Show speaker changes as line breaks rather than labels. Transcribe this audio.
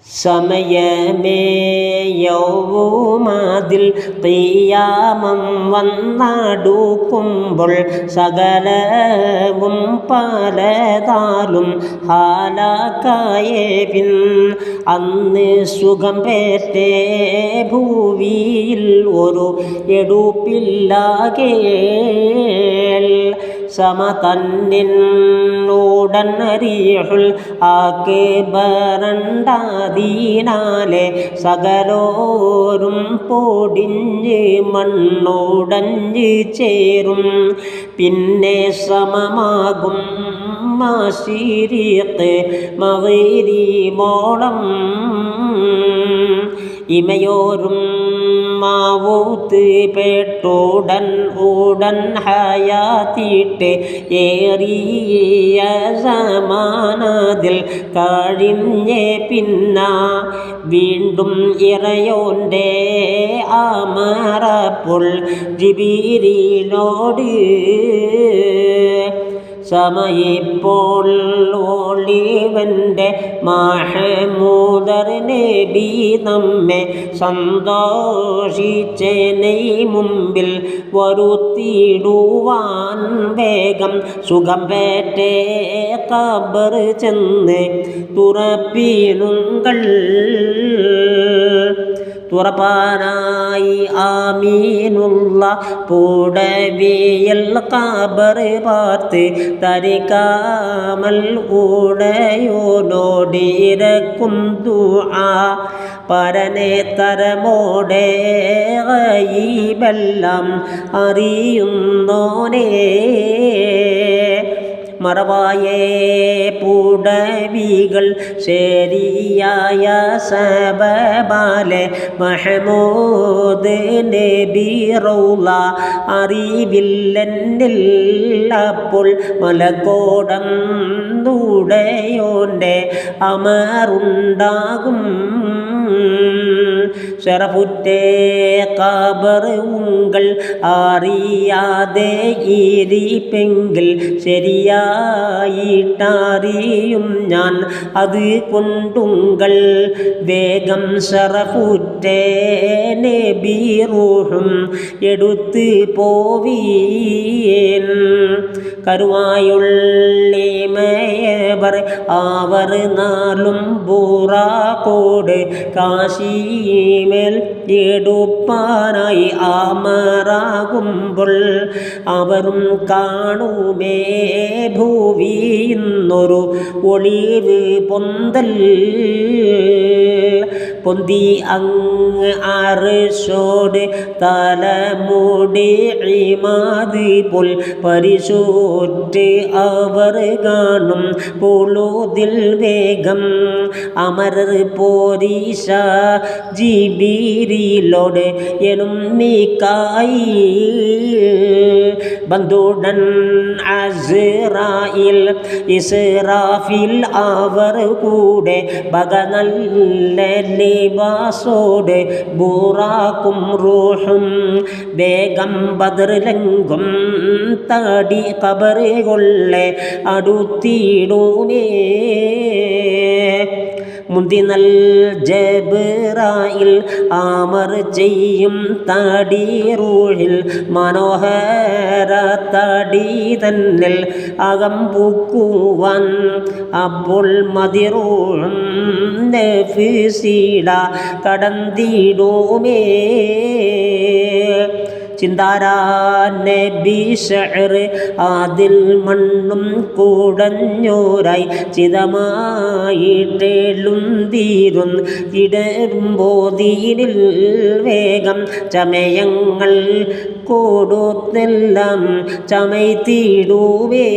സമയമേ യൗവമാതിൽ ഖിയാമം വന്നടുക്കുമ്പോൾ സകലവും പലതാലും ഹാലാക്കായേ പിൻ അന്ന് സുഖം പേറ്റേ ഭൂവിയിൽ ഒരു എടുപ്പില്ലാകേൽ സമതന്നിനുടൻ റീഹുൽ ആകബറണ്ടാദീനാലെ സകലോരും പൊടിഞ്ഞ് മണ്ണോടഞ്ഞ് ചേരും. പിന്നെ സമമാകും മശരിഖ് മഗ്രിബോളം ഇമയോരും മാവൂത്ത് പെട്ടുടൻ ഹയാത്തിട്ട് ഏറിയ സമാനതിൽ കഴിഞ്ഞേ പിന്ന വീണ്ടും ഇറയോൻ്റെ അമറപ്പോൾ ജിബീരിലോട് സമയിപ്പോൾ ഒളിവൻ്റെ മഹമൂദർ നബി നമ്മെ സന്തോഷിച്ചെനൈ മുമ്പിൽ വരുത്തിടുവാൻ വേഗം സുഖം പേറ്റേ ഖബർ ചെന്ന് തുറപ്പിനുങ്കൾ തുറപ്പാനായി ആമീനുള്ള പൂടവിയൽ ഖബർ പാർത്ത് തരികാമൽ ഉടയോനോടിരക്കും ദുആ പരനെ തരമോടെ ഗൈബെല്ലാം അറിയുന്നോനേ മറവായേ പൂടവികൾ ശരിയായ സബബാലെ മഹമൂദ് നബി റൗള അറിവില്ലെന്നിൽ അപ്പോൾ മലക്കോടം നുടയോൻ്റെ അമറുണ്ടാകും. ശറഫുറ്റേ ഖബർ ഉങ്കൾ അറിയാതെ ഇരിപ്പെങ്കിൽ ശരിയായിട്ടറിയും ഞാൻ അത് കൊണ്ടുങ്കൾ വേഗം ശറഫുറ്റേ നബി റൂഹും എടുത്ത് പോവീൻ. കരുവായുള്ളിമയവർ അവർ നാലും ബൂറാക്കോട് കാശിമേൽ എടുപ്പാനായി അമറാകുമ്പോൾ അവരും കാണുമേ ഭൂവിന്നൊരു ഒളിവ് പൊന്തൽ പൊന്തി അങ്ങ് അർശോട് തലമുടി ഇമാത് പോൽ പരിശോറ്റ് അവർ കാണും പൊളുതിൽ വേഗം അമരർ പോരീശ ജിബീരിലോട് എനും മീകായിൽ ബന്ധുടൻ അസ്റായിൽ ഇസ്രാഫിൽ അവർ കൂടെ ബഗനല്ല ലിബാസോട് ബൂറാക്കും റൂഹും വേഗം ബദറിലെങ്കും തടി ഖബറ് കൊള്ളെ അടുത്തിടുമേ. മുന്തിനൽ ജബ്രായിൽ ആമർ ചെയ്യും തടി റൂഹിൽ മനോഹര തടി തന്നിൽ അകം പൂക്കുവാൻ അപ്പോൾ മതിറൂഹും നഫ്സിട കടന്നിടുമേ. ചിന്താരാ നബി ശഅർ അതിൽ മണ്ണും കൂടഞ്ഞോരായി ചിതമായിട്ടെഴുന്തീരും ഇടരുമ്പോതീനിൽ വേഗം ചമയങ്ങൾ കൊടുത്തെല്ലാം ചമയ്ത്തിടുവേ.